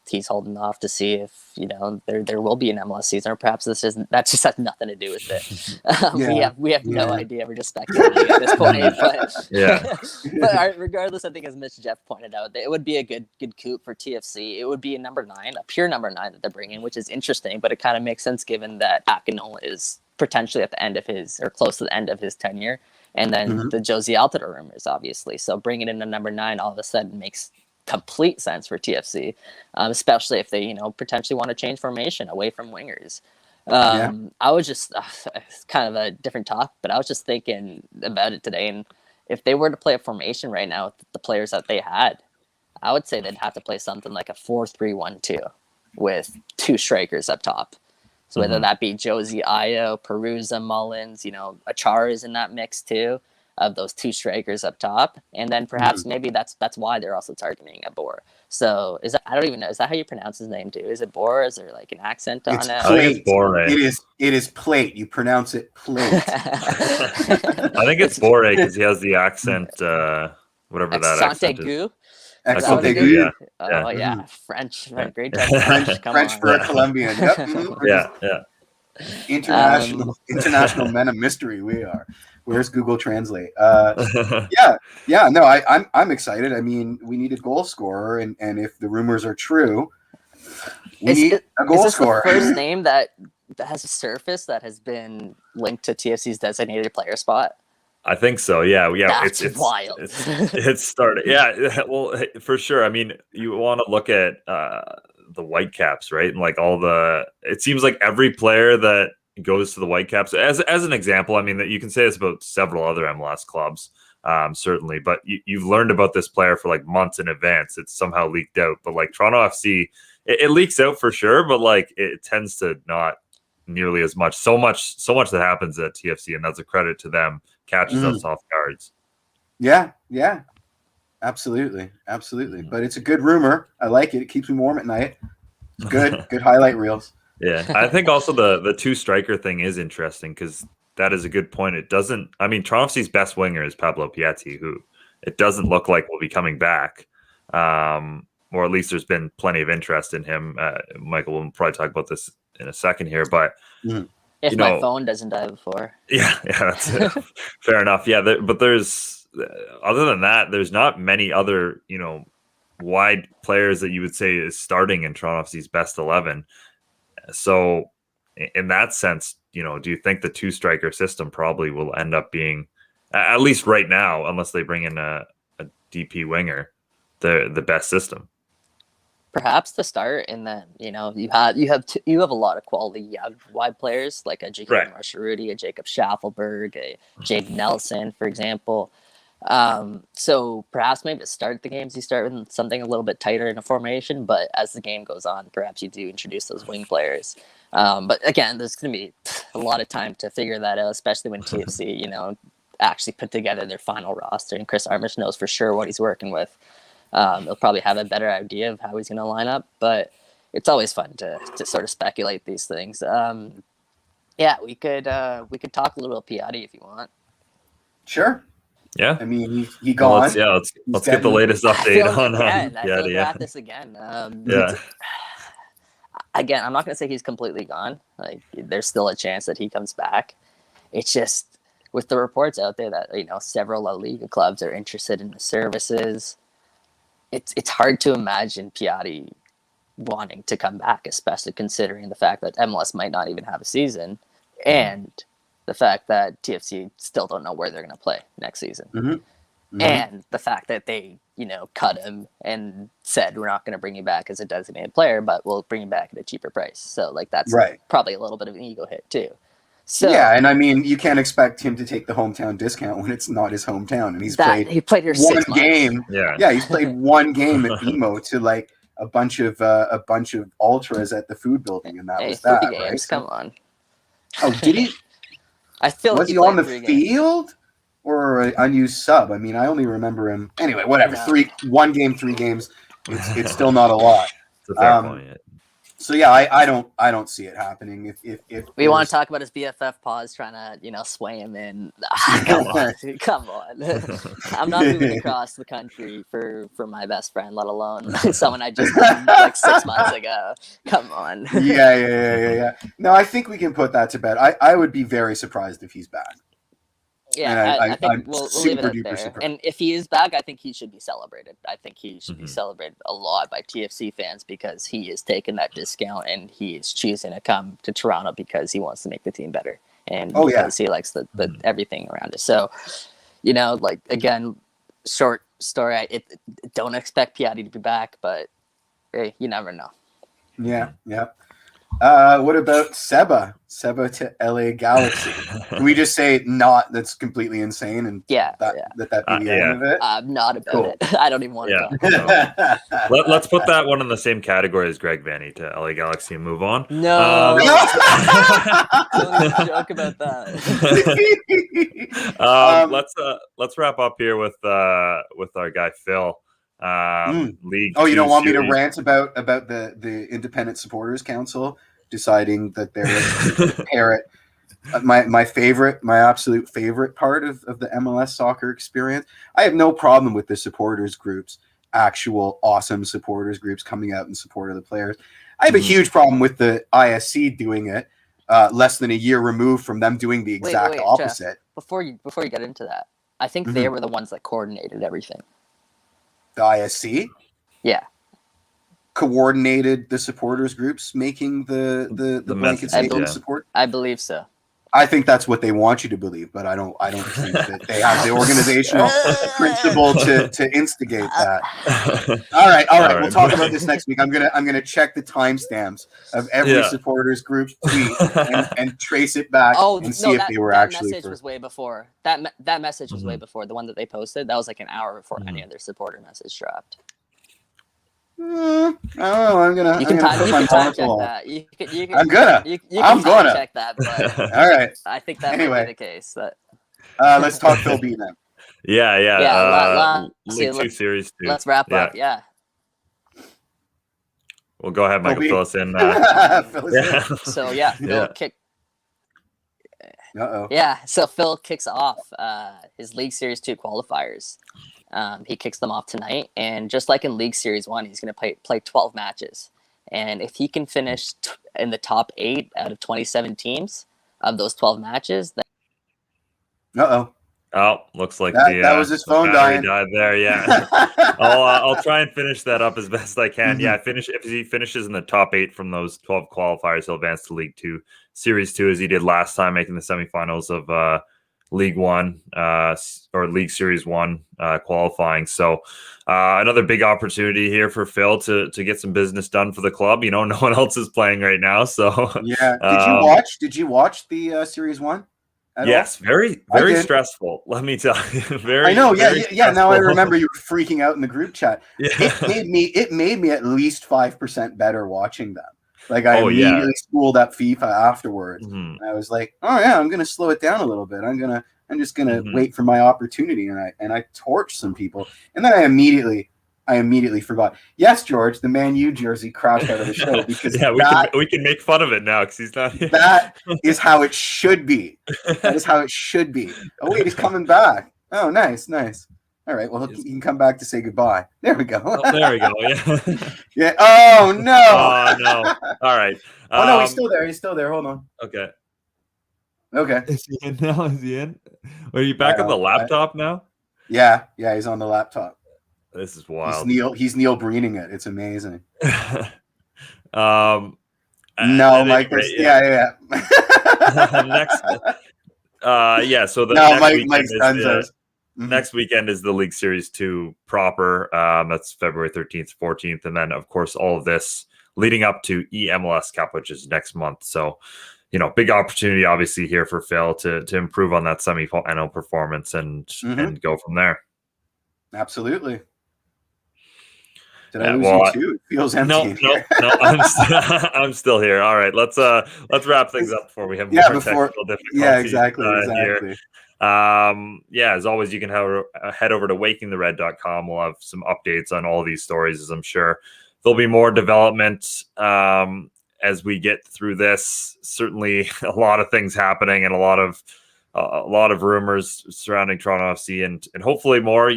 C: he's holding off to see if there will be an MLS season, or perhaps that just has nothing to do with it. We have no idea. We're just speculating at this point. But but regardless, I think as Mitch Jeff pointed out, it would be a good coup for TFC. It would be a pure number 9 that they're bringing, which is interesting, but it kind of makes sense given that Akinol is potentially at the end of his, or close to the end of his tenure. And then the Josie Altidore rumors, obviously. So bringing in a number 9 all of a sudden makes complete sense for TFC, especially if they, potentially want to change formation away from wingers. I was just kind of a different topic, but I was just thinking about it today. And if they were to play a formation right now with the players that they had, I would say they'd have to play something like a 4-3-1-2 with 2 strikers up top. So whether that be Josie Ayo, Perusa, Mullins, Achara is in that mix too, of those 2 strikers up top. And then perhaps maybe that's why they're also targeting a Bor. So I don't even know, is that how you pronounce his name too? Is it Bor? Is there like an accent on it?
B: I think it's Bore.
A: It is plate. You pronounce it plate.
B: I think it's Bore because he has the accent, whatever that accent is.
A: Excellent.
C: That would
A: Thank
C: be
A: you.
C: good. Oh yeah, French. Great job,
A: French,
C: Come
A: French
C: on.
A: for a Colombian. Yep. Mhm. We're just international men of mystery. We are. Where's Google Translate? Yeah. No, I'm excited. I mean, we need a goal scorer, and if the rumors are true, we need a goal scorer.
C: The first name that has a surface that has been linked to TFC's designated player spot?
B: I think so. Yeah.
C: That's wild.
B: It's started. Yeah. Well, for sure. I mean, you want to look at the Whitecaps, right? And like it seems like every player that goes to the Whitecaps, as an example, I mean, that you can say this about several other MLS clubs, certainly, but you've learned about this player for like months in advance. It's somehow leaked out, but like Toronto FC, it leaks out for sure, but like it tends to not nearly as much. So much that happens at TFC, and that's a credit to them. Catches us off guards.
A: Yeah, absolutely. But it's a good rumor. I like it. It keeps me warm at night. It's good highlight reels.
B: Yeah, I think also the two striker thing is interesting because that is a good point. It doesn't. I mean, Toronto FC's best winger is Pablo Piatti, who it doesn't look like will be coming back, or at least there's been plenty of interest in him. Michael will probably talk about this in a second here, but.
C: If my phone doesn't die before.
B: Yeah, that's fair enough. Yeah, but there's other than that, there's not many other wide players that you would say is starting in Toronto FC's best 11. So, in that sense, do you think the two striker system probably will end up being, at least right now, unless they bring in a DP winger, the best system?
C: Perhaps to start, and then you have a lot of quality young wide players like a Jacob Marcheruti, a Jacob Schaffelberg, a Jake Nelson, for example. So perhaps maybe to start the games, you start with something a little bit tighter in a formation, but as the game goes on, perhaps you do introduce those wing players. But again, there's going to be a lot of time to figure that out, especially when TFC, actually put together their final roster, and Chris Armish knows for sure what he's working with. He'll probably have a better idea of how he's going to line up, but it's always fun to sort of speculate these things. We could talk a little Piatti if you want.
A: Sure.
B: Yeah.
A: I mean, he gone.
B: Let's get the latest update on
C: Piatti. I feel like we're at this again. Again, I'm not going to say he's completely gone. Like, there's still a chance that he comes back. It's just with the reports out there that several La Liga clubs are interested in the services. It's hard to imagine Piatti wanting to come back, especially considering the fact that MLS might not even have a season, and the fact that TFC still don't know where they're going to play next season, and the fact that they cut him and said we're not going to bring you back as a designated player, but we'll bring you back at a cheaper price. So that's probably a little bit of an ego hit too. So,
A: yeah, and I mean, you can't expect him to take the hometown discount when it's not his hometown, and he played
C: here
A: one
C: 6 months.
A: game. Yeah, he's played one game at BMO to like a bunch of ultras at the food building, and that was that.
C: Games,
A: right?
C: Come on.
A: Oh, did he?
C: I feel
A: was he on the field or an unused sub? I mean, I only remember him. Anyway, whatever.
C: No.
A: 1 game, 3 games. It's still not a lot.
B: It's a fair point.
A: So yeah, I don't see it happening. If
C: we want to talk about his BFF pause trying to sway him in, come on. I'm not moving across the country for my best friend, let alone someone I just met like 6 months ago. Come on.
A: Yeah. No, I think we can put that to bed. I would be very surprised if he's back.
C: Yeah, I think we'll leave it at there.
A: Surprised.
C: And if he is back, I think he should be celebrated. I think he should be celebrated a lot by TFC fans because he is taking that discount and he is choosing to come to Toronto because he wants to make the team better and because he likes the everything around it. So, again, short story. Don't expect Piatti to be back, but hey, you never know.
A: Yeah. What about Seba to LA Galaxy? Can we just say not? That's completely insane, and that be the end of it.
C: I'm not about it. I don't even want to talk.
B: Let's put that one in the same category as Greg Vanny to LA Galaxy and move on.
C: No, don't even joke about that.
B: Let's wrap up here with our guy Phil. League.
A: Oh, you don't want me to rant about the Independent Supporters Council deciding that they're a parrot. My absolute favorite part of the MLS soccer experience. I have no problem with the supporters groups actual awesome supporters groups coming out in support of the players. I have a huge problem with the ISC doing it less than a year removed from them doing the exact opposite.
C: Jeff, before you get into that, I think they were the ones that coordinated everything.
A: The ISC?
C: Yeah.
A: Coordinated the supporters groups making the blanket statement support?
C: I believe so.
A: I think that's what they want you to believe, but I don't think that they have the organizational principle to instigate that. All right. We'll talk about this next week. I'm gonna check the timestamps of every supporters group tweet and trace it back and see if they were actually.
C: That message was way before. That message was way before the one that they posted. That was like an hour before any other supporter message dropped.
A: I'm gonna put my monitor on. I'm gonna
C: check that. But
A: all right.
C: I think that might be the case.
A: Let's talk Phil B then.
B: League 2 Series 2.
C: Let's wrap up. Yeah.
B: Well, go ahead, Michael. Fill us in.
C: So Phil kick. So Phil kicks off his League Series 2 qualifiers. He kicks them off tonight, and just like in League Series 1, he's going to play 12 matches. And if he can finish in the top 8 out of 27 teams of those 12 matches, then...
B: Looks like
A: that was his phone dying.
B: Died there. Yeah, I'll try and finish that up as best I can. Yeah, if he finishes in the top 8 from those 12 qualifiers, he'll advance to League 2 Series 2 as he did last time, making the semifinals of League 1 or League Series 1 qualifying. So another big opportunity here for Phil to get some business done for the club. No one else is playing right now. So
A: did you watch the Series 1?
B: Yes, very stressful. Let me tell you.
A: I know. Yeah. Now I remember you were freaking out in the group chat. Yeah. It made me at least 5% better watching them. Like I immediately spooled up FIFA afterwards. I was like, I'm gonna slow it down a little bit. I'm just gonna wait for my opportunity, and I torched some people, and then I immediately forgot. Yes, George, the Man U jersey crashed out of the show because
B: we can make fun of it now because he's not here.
A: That is how it should be. That is how it should be. Oh wait, he's coming back. Oh, nice. All right, well, he can come back to say goodbye. There we go.
B: There we go. Yeah.
A: Yeah. Oh no.
B: Oh no. All right.
A: No, he's still there. He's still there. Hold on.
B: Okay.
A: Is
B: he in now? Is he in? Are you back on the laptop now?
A: Yeah, he's on the laptop.
B: This is wild.
A: He's Neil Breening it. It's amazing.
B: No,
A: Mike. Yeah.
B: Next. So the
A: Mike's done.
B: Next weekend is the League Series 2 proper. That's February 13th, 14th. And then, of course, all of this leading up to EMLS Cup, which is next month. So, big opportunity, obviously, here for Phil to improve on that semi-final performance and go from there.
A: Absolutely. Did I lose you too? It feels empty.
B: No. I'm still here. All right, let's wrap things up before we have more technical difficulties.
A: Yeah, exactly.
B: Here. As always, you can head over to wakingthered.com. We'll have some updates on all these stories, as I'm sure there'll be more development as we get through this. Certainly a lot of things happening and a lot of rumors surrounding Toronto FC and hopefully more.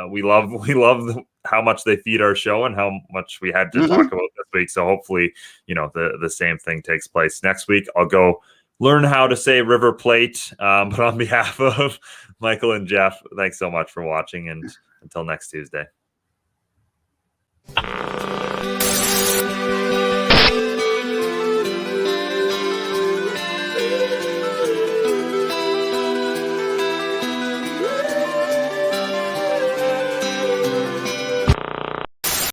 B: We love how much they feed our show and how much we had to talk about this week. So hopefully, the same thing takes place next week. I'll go learn how to say River Plate. But on behalf of Michael and Jeff, thanks so much for watching, and until next Tuesday.